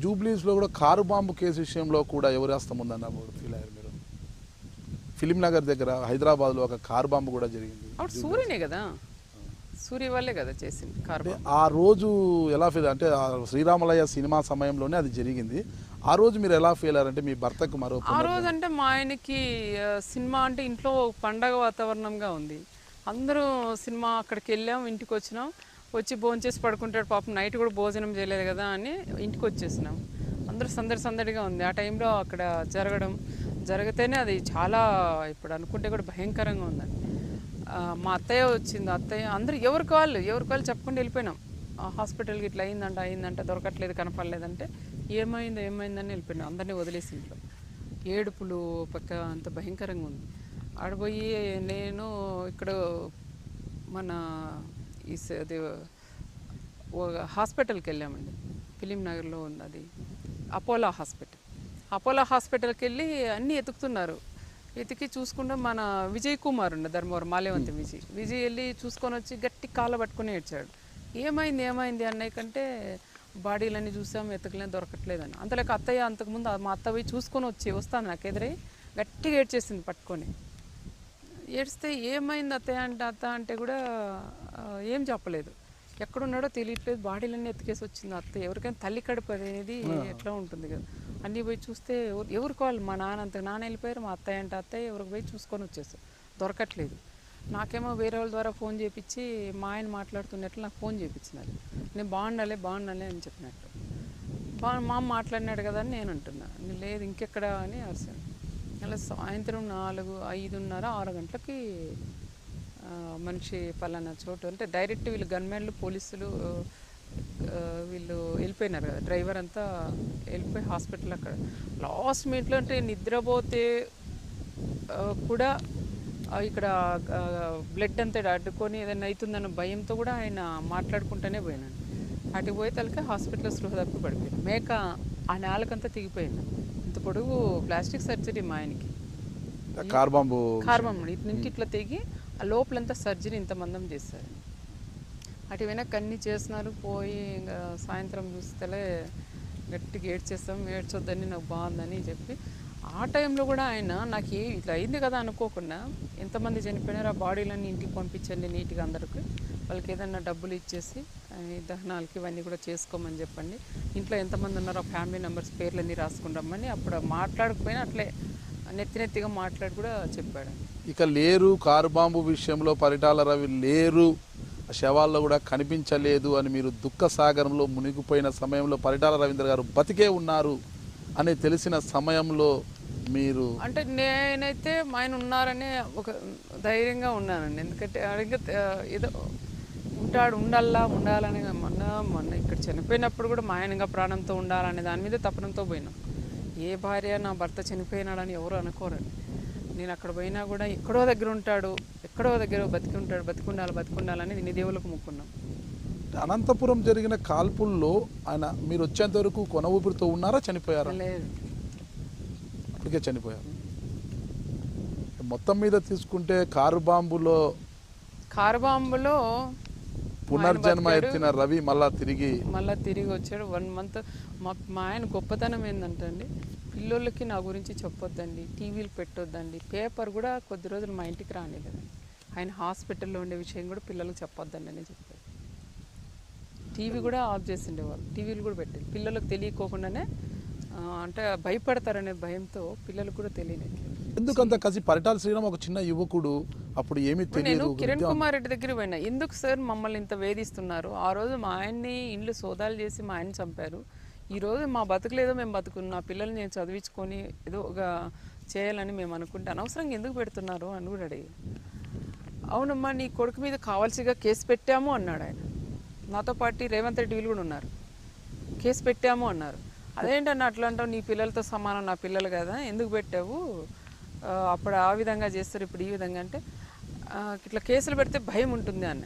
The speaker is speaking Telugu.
జూబ్లీస్లో కూడా కారు బాంబు కేసు విషయంలో కూడా ఎవరి హస్తం ఉందన్న ఫీల్ అయ్యారు మీరు? ఫిలిం నగర్ దగ్గర హైదరాబాద్లో ఒక కారు బాంబు కూడా జరిగింది. అప్పుడు సూర్యనే కదా, సూర్య వాళ్ళే కదా చేసింది కారు. ఆ రోజు ఎలా ఫీల్ అంటే శ్రీరామలయ్య సినిమా సమయంలోనే అది జరిగింది. ఆ రోజు మీరు ఎలా ఫీల్ అయ్యారంటే మీ భర్తకు ఆ రోజు అంటే మా ఆయనకి సినిమా అంటే ఇంట్లో పండగ వాతావరణంగా ఉంది. అందరూ సినిమా అక్కడికి వెళ్ళాం, ఇంటికి వచ్చినాం, వచ్చి భోజనం చేసి పడుకుంటాడు పాపం, నైట్ కూడా భోజనం చేయలేదు కదా అని ఇంటికి వచ్చేసినాం. అందరూ సందడిగా ఉంది. ఆ టైంలో అక్కడ జరిగితేనే అది చాలా ఇప్పుడు అనుకుంటే కూడా భయంకరంగా ఉందండి. మా అత్తయ్య వచ్చింది, అత్తయ్య అందరూ ఎవరికి వాళ్ళు చెప్పకుండా వెళ్ళిపోయినాం. హాస్పిటల్కి ఇట్లా అయిందంట దొరకట్లేదు, కనపడలేదంటే ఏమైందని వెళ్ళిపోయినాం. అందరినీ వదిలేసి ఇంట్లో ఏడుపులు పక్క అంత భయంకరంగా ఉంది. ఆడపోయి నేను ఇక్కడ మన అది హాస్పిటల్కి వెళ్ళామండి, ఫిలిం నగర్లో ఉంది అది అపోలో హాస్పిటల్కి వెళ్ళి అన్నీ ఎతుకుతున్నారు. ఎతికి చూసుకుంటే మన విజయ్ కుమార్ ఉండే ధర్మవరం మాల్యవంతి విజయ్ వెళ్ళి చూసుకొని వచ్చి గట్టి కాళ్ళ పట్టుకుని ఏడ్చాడు. ఏమైంది అన్నయ్య కంటే బాడీలన్నీ చూసాం, ఎతకలేని దొరకట్లేదని. అంతలేక అత్తయ్య అంతకుముందు మా అత్త పోయి చూసుకొని వస్తాను నాకు ఎదురై గట్టిగా ఏడ్చేసింది పట్టుకొని. ఏడిస్తే ఏమైంది అత్త అంటే కూడా ఏం చెప్పలేదు, ఎక్కడున్నాడో తెలియట్లేదు, బాడీలన్నీ ఎత్తుకేసి వచ్చింది అత్త. ఎవరికైనా తల్లి కడుపు అనేది ఎట్లా ఉంటుంది కదా, అన్నీ పోయి చూస్తే ఎవరికి వాళ్ళు మా నాన్న వెళ్ళిపోయారు, మా అత్తయ్య ఎవరికి పోయి చూసుకొని వచ్చేసారు, దొరకట్లేదు. నాకేమో వేరే వాళ్ళ ద్వారా ఫోన్ చేయించి మా ఆయన మాట్లాడుతున్నట్లు నాకు ఫోన్ చేయించినారు. నేను బాగుండాలి అని చెప్పినట్టు. మా అమ్మ మాట్లాడినాడు కదా అని నేను అంటున్నా. లేదు ఇంకెక్కడ అని అరిసాను. అలా సాయంత్రం 4, 5:30, 6 గంటలకి మనిషి పలానా చోటు అంటే డైరెక్ట్ వీళ్ళు గన్మెన్లు పోలీసులు వీళ్ళు వెళ్ళిపోయినారు కదా, డ్రైవర్ అంతా వెళ్ళిపోయి హాస్పిటల్ అక్కడ లాస్ట్ మినిట్లో అంటే నిద్రపోతే కూడా ఇక్కడ బ్లడ్ అంతా అడ్డుకొని ఏదైనా అవుతుందన్న భయంతో కూడా ఆయన మాట్లాడుకుంటూనే పోయినాను. అటుకు పోయి తలకి హాస్పిటల్లో స్పృహ తప్పి పడిపోయాను. మేక ఆ నేలకంతా తెగిపోయింది. ఇంత పొడుగు ప్లాస్టిక్ సర్జరీ మా ఆయనకి, కార్ బాంబు ఇటు నుంచి ఇట్లా తెగి ఆ లోపలంతా సర్జరీ ఇంతమందం చేస్తారు. అటు వెనక్కి అన్నీ చేస్తున్నారు. పోయి ఇంకా సాయంత్రం చూస్తేలే గట్టిగా ఏడ్చొద్దని నాకు బాగుందని చెప్పి ఆ టైంలో కూడా ఆయన నాకు ఇట్లా అయింది కదా అనుకోకుండా ఎంతమంది చనిపోయినారు ఆ బాడీలన్నీ ఇంటికి పంపించండి నీట్గా, అందరికి వాళ్ళకి ఏదైనా డబ్బులు ఇచ్చేసి దహనాలకి ఇవన్నీ కూడా చేసుకోమని చెప్పండి, ఇంట్లో ఎంతమంది ఉన్నారో ఫ్యామిలీ మెంబర్స్ పేర్లన్నీ రాసుకుని రమ్మని అప్పుడు మాట్లాడకపోయినా అట్లే నెత్తిగా మాట్లాడి కూడా చెప్పాడు. ఇక లేరు, కారు బాంబు విషయంలో పరిటాల రవి లేరు, శవాల్లో కూడా కనిపించలేదు అని మీరు దుఃఖ సాగరంలో మునిగిపోయిన సమయంలో పరిటాల రవీంద్ర గారు బతికే ఉన్నారు అని తెలిసిన సమయంలో మీరు అంటే నేనైతే ఆయన ఉన్నారని ఒక ధైర్యంగా ఉన్నానండి. ఎందుకంటే ఏదో ఉండాలని మొన్న ఇక్కడ చనిపోయినప్పుడు కూడా మా ఆయనగా ప్రాణంతో ఉండాలనే దాని మీద తపనంతో పోయినాం. ఏ భార్య నా భర్త చనిపోయినాడని ఎవరు అనుకోరండి. నేను అక్కడ పోయినా కూడా ఎక్కడో దగ్గర బతికుండాలని నేను దేవులకు మొక్కున్నాం. అనంతపురం జరిగిన కాల్పుల్లో ఆయన మీరు వచ్చేంత వరకు కొన ఊపిరితో ఉన్నారా, చనిపోయారా? లేదు, అప్పటికే చనిపోయారు. మొత్తం మీద తీసుకుంటే కారు బాంబులో పునర్జన్మ ఎత్తిన రవి మళ్ళా తిరిగి వచ్చాడు. 1 month. మా ఆయన గొప్పతనం ఏంటంటే అండి, పిల్లలకి నా గురించి చెప్పొద్దండి, టీవీలు పెట్టొద్దండి, పేపర్ కూడా కొద్ది రోజులు మా ఇంటికి రానిలేదండి. ఆయన హాస్పిటల్లో ఉండే విషయం కూడా పిల్లలకు చెప్పొద్దండి అని చెప్పారు. టీవీ కూడా ఆఫ్ చేసిండేవాళ్ళు, టీవీలు కూడా పెట్టారు పిల్లలకు తెలియకోకుండానే, అంటే భయపడతారనే భయంతో పిల్లలకు కూడా తెలియలేదు. ఎందుకంత కసి? పరిటాల శ్రీరామ్ ఒక చిన్న యువకుడు, అప్పుడు ఏమీ తెలియదు. నేను కిరణ్ కుమార్ రెడ్డి దగ్గర పోయినా, ఎందుకు సార్ మమ్మల్ని ఇంత వేధిస్తున్నారు? ఆ రోజు మా ఆయన్ని ఇండ్లు సోదాలు చేసి మా ఆయన్ని చంపారు. ఈరోజు మా బతుకులేదో మేము బతుకున్నా, పిల్లల్ని నేను చదివించుకొని ఏదో ఒక చేయాలని మేము అనుకుంటే అనవసరంగా ఎందుకు పెడుతున్నారు అని కూడా అడిగి, అవునమ్మా నీ కొడుకు మీద కావాల్సిగా కేసు పెట్టాము అన్నాడు ఆయన. నాతో పాటు రేవంత్ రెడ్డి వీళ్ళు కూడా ఉన్నారు, కేసు పెట్టాము అన్నారు. అదేంటన్నా అట్లా అంటావు, నీ పిల్లలతో సమానం నా పిల్లలు కదా, ఎందుకు పెట్టావు, అప్పుడు ఆ విధంగా చేస్తారు ఇప్పుడు ఈ విధంగా అంటే, ఇట్లా కేసులు పెడితే భయం ఉంటుంది అన్న.